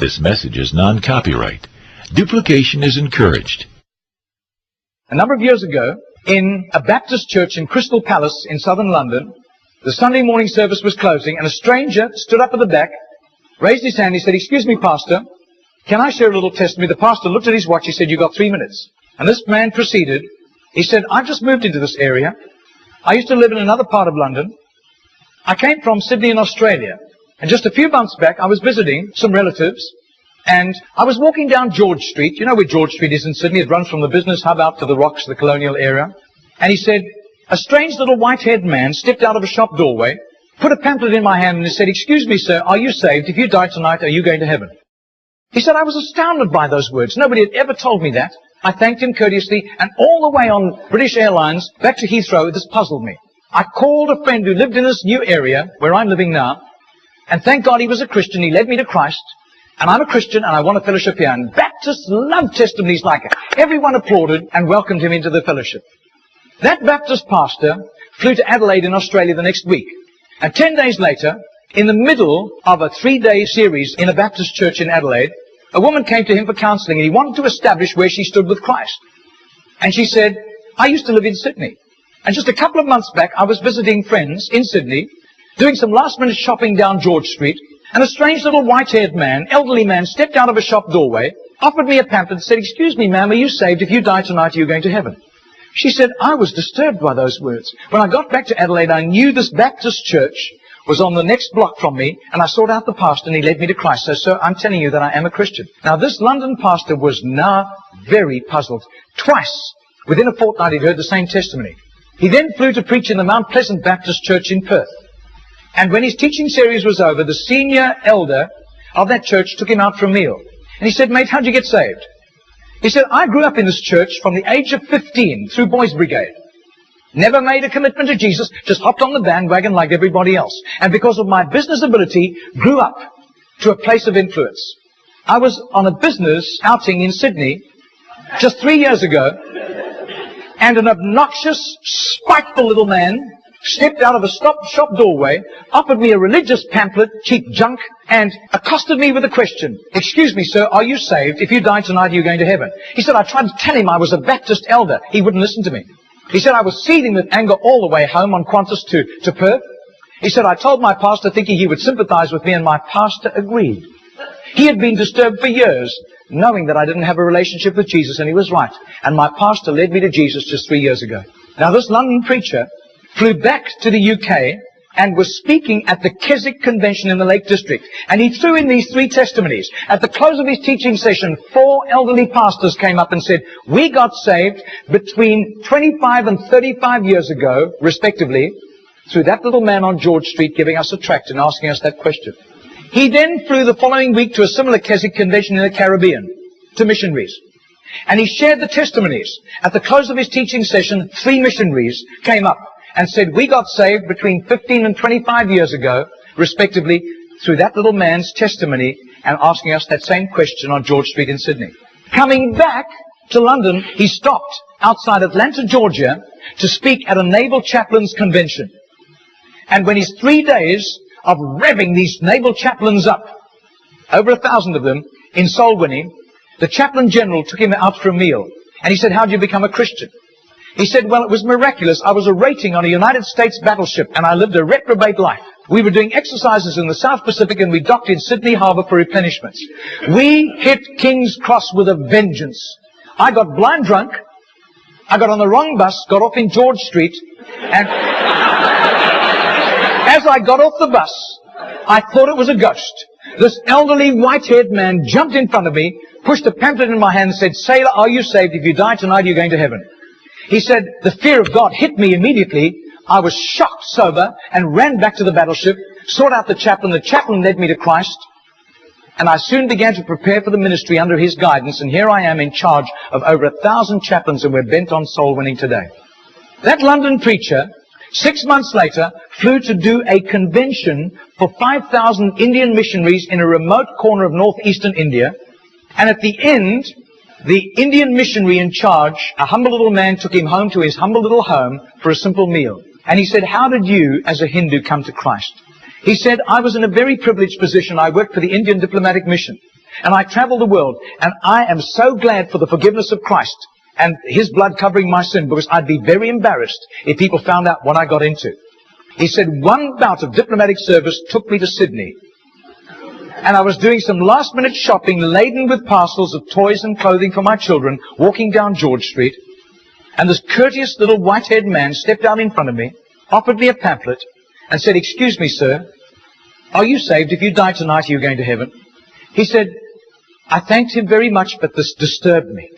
This message is non-copyright. Duplication is encouraged. A number of years ago, in a Baptist church in Crystal Palace in southern London, the Sunday morning service was closing, and a stranger stood up at the back, raised his hand, he said, "Excuse me, Pastor, can I share a little testimony?" The pastor looked at his watch, he said, "You've got 3 minutes." And this man proceeded. He said, "I've just moved into this area. I used to live in another part of London. I came from Sydney in Australia. And just a few months back, I was visiting some relatives. And I was walking down George Street. You know where George Street is in Sydney? It runs from the business hub out to the Rocks, the colonial area. And he said, a strange little white-haired man stepped out of a shop doorway, put a pamphlet in my hand, and he said, "Excuse me, sir, are you saved? If you die tonight, are you going to heaven?" He said, I was astounded by those words. Nobody had ever told me that. I thanked him courteously, and all the way on British Airlines back to Heathrow, this puzzled me. I called a friend who lived in this new area where I'm living now, and thank God he was a Christian. He led me to Christ. And I'm a Christian, and I want a fellowship here. And Baptists love testimonies like it. Everyone applauded and welcomed him into the fellowship. That Baptist pastor flew to Adelaide in Australia the next week. And 10 days later, in the middle of a 3-day series in a Baptist church in Adelaide, a woman came to him for counseling, and he wanted to establish where she stood with Christ. And she said, "I used to live in Sydney. And just a couple of months back, I was visiting friends in Sydney, doing some last-minute shopping down George Street, and a strange little white-haired man, elderly man, stepped out of a shop doorway, offered me a pamphlet, and said, 'Excuse me, ma'am, are you saved? If you die tonight, are you going to heaven?'" She said, I was disturbed by those words. When I got back to Adelaide, I knew this Baptist church was on the next block from me, and I sought out the pastor, and he led me to Christ. So, sir, I'm telling you that I am a Christian. Now, this London pastor was now very puzzled. Twice, within a fortnight, he'd heard the same testimony. He then flew to preach in the Mount Pleasant Baptist Church in Perth. And when his teaching series was over, the senior elder of that church took him out for a meal. And he said, "Mate, how'd you get saved?" He said, "I grew up in this church from the age of 15 through Boys Brigade. Never made a commitment to Jesus, just hopped on the bandwagon like everybody else. And because of my business ability, grew up to a place of influence. I was on a business outing in Sydney just 3 years ago, and an obnoxious, spiteful little man stepped out of a shop doorway, offered me a religious pamphlet, cheap junk, and accosted me with a question. 'Excuse me, sir, are you saved? If you die tonight, are you going to heaven?' He said, I tried to tell him I was a Baptist elder. He wouldn't listen to me. He said, I was seething with anger all the way home on Qantas to Perth. He said, I told my pastor thinking he would sympathize with me, and my pastor agreed. He had been disturbed for years, knowing that I didn't have a relationship with Jesus, and he was right. And my pastor led me to Jesus just 3 years ago." Now, this London preacher flew back to the UK and was speaking at the Keswick Convention in the Lake District. And he threw in these 3 testimonies. At the close of his teaching session, 4 elderly pastors came up and said, "We got saved between 25 and 35 years ago, respectively, through that little man on George Street giving us a tract and asking us that question." He then flew the following week to a similar Keswick Convention in the Caribbean, to missionaries. And he shared the testimonies. At the close of his teaching session, 3 missionaries came up and said, "We got saved between 15 and 25 years ago, respectively, through that little man's testimony and asking us that same question on George Street in Sydney." Coming back to London, he stopped outside Atlanta, Georgia, to speak at a naval chaplains convention. And when his 3 days of revving these naval chaplains up, over 1,000 of them, in soul winning, the chaplain general took him out for a meal. And he said, "How did you become a Christian?" He said, "Well, it was miraculous. I was a rating on a United States battleship, and I lived a reprobate life. We were doing exercises in the South Pacific, and we docked in Sydney Harbour for replenishments. We hit King's Cross with a vengeance. I got blind drunk. I got on the wrong bus, got off in George Street, and as I got off the bus, I thought it was a ghost. This elderly, white-haired man jumped in front of me, pushed a pamphlet in my hand, and said, 'Sailor, are you saved? If you die tonight, you're going to heaven.' He said, the fear of God hit me immediately. I was shocked sober and ran back to the battleship, sought out the chaplain. The chaplain led me to Christ. And I soon began to prepare for the ministry under his guidance. And here I am in charge of over 1,000 chaplains, and we're bent on soul winning today." That London preacher, 6 months later, flew to do a convention for 5,000 Indian missionaries in a remote corner of northeastern India. And at the end, the Indian missionary in charge, a humble little man, took him home to his humble little home for a simple meal. And he said, "How did you, as a Hindu, come to Christ?" He said, "I was in a very privileged position. I worked for the Indian diplomatic mission. And I travel the world, and I am so glad for the forgiveness of Christ and His blood covering my sin, because I'd be very embarrassed if people found out what I got into. He said, one bout of diplomatic service took me to Sydney. And I was doing some last-minute shopping laden with parcels of toys and clothing for my children, walking down George Street. And this courteous little white-haired man stepped out in front of me, offered me a pamphlet, and said, "Excuse me, sir, are you saved? If you die tonight, are you going to heaven?" He said, I thanked him very much, but this disturbed me.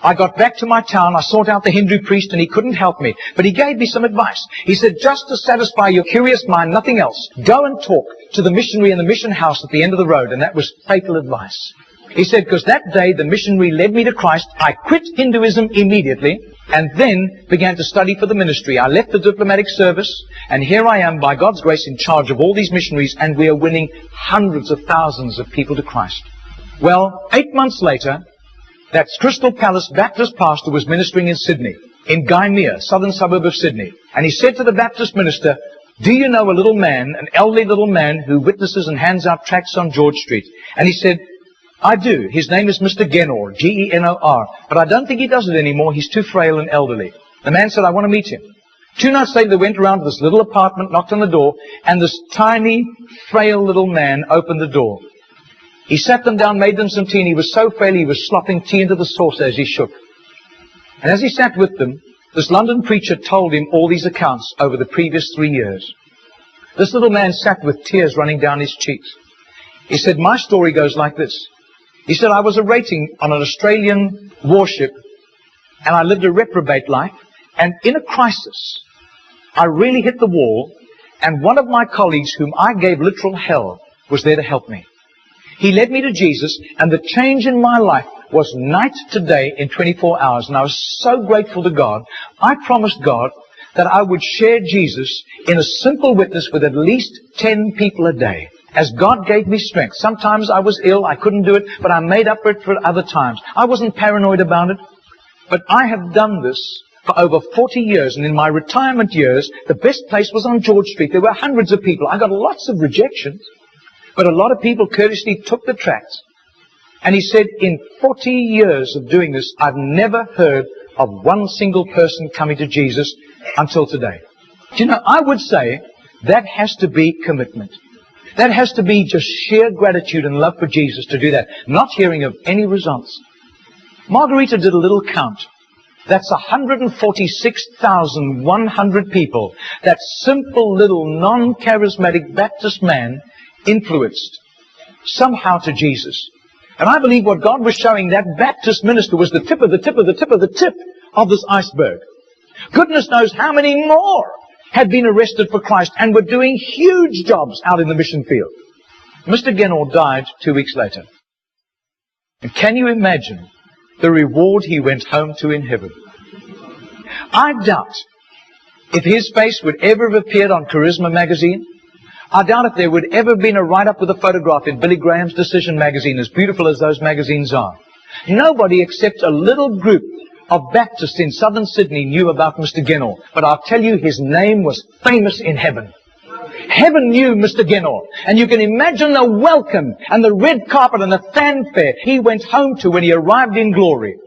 I got back to my town, I sought out the Hindu priest, and he couldn't help me. But he gave me some advice. He said, just to satisfy your curious mind, nothing else, go and talk to the missionary in the mission house at the end of the road. And that was fatal advice. He said, because that day the missionary led me to Christ. I quit Hinduism immediately and then began to study for the ministry. I left the diplomatic service, and here I am, by God's grace, in charge of all these missionaries, and we are winning hundreds of thousands of people to Christ. Well, 8 months later, that Crystal Palace Baptist pastor was ministering in Sydney, in Gymea, southern suburb of Sydney. And he said to the Baptist minister, do you know a little man, an elderly little man who witnesses and hands out tracts on George Street? And he said, I do. His name is Mr. Genor, G-E-N-O-R. But I don't think he does it anymore. He's too frail and elderly. The man said, I want to meet him. 2 nights later, they went around to this little apartment, knocked on the door, and this tiny, frail little man opened the door. He sat them down, made them some tea, and he was so frail he was slopping tea into the saucer as he shook. And as he sat with them, this London preacher told him all these accounts over the previous 3 years. This little man sat with tears running down his cheeks. He said, my story goes like this. He said, I was a rating on an Australian warship, and I lived a reprobate life, and in a crisis, I really hit the wall, and one of my colleagues, whom I gave literal hell, was there to help me. He led me to Jesus, and the change in my life was night to day in 24 hours, and I was so grateful to God. I promised God that I would share Jesus in a simple witness with at least 10 people a day, as God gave me strength. Sometimes I was ill, I couldn't do it, but I made up for it for other times. I wasn't paranoid about it, but I have done this for over 40 years, and in my retirement years, the best place was on George Street. There were hundreds of people. I got lots of rejections, but a lot of people courteously took the tracts. And he said, in 40 years of doing this, I've never heard of one single person coming to Jesus until today. Do you know, I would say that has to be commitment. That has to be just sheer gratitude and love for Jesus to do that, not hearing of any results. Margarita did a little count. That's 146,100 people that simple little non-charismatic Baptist man influenced somehow to Jesus. And I believe what God was showing that Baptist minister was the tip of the tip of the tip of the tip of this iceberg. Goodness knows how many more had been arrested for Christ and were doing huge jobs out in the mission field. Mr. Genor died 2 weeks later. And can you imagine the reward he went home to in heaven? I doubt if his face would ever have appeared on Charisma magazine. I doubt if there would ever have been a write-up with a photograph in Billy Graham's Decision magazine, as beautiful as those magazines are. Nobody except a little group of Baptists in southern Sydney knew about Mr. Genor. But I'll tell you, his name was famous in heaven. Heaven knew Mr. Genor. And you can imagine the welcome and the red carpet and the fanfare he went home to when he arrived in glory.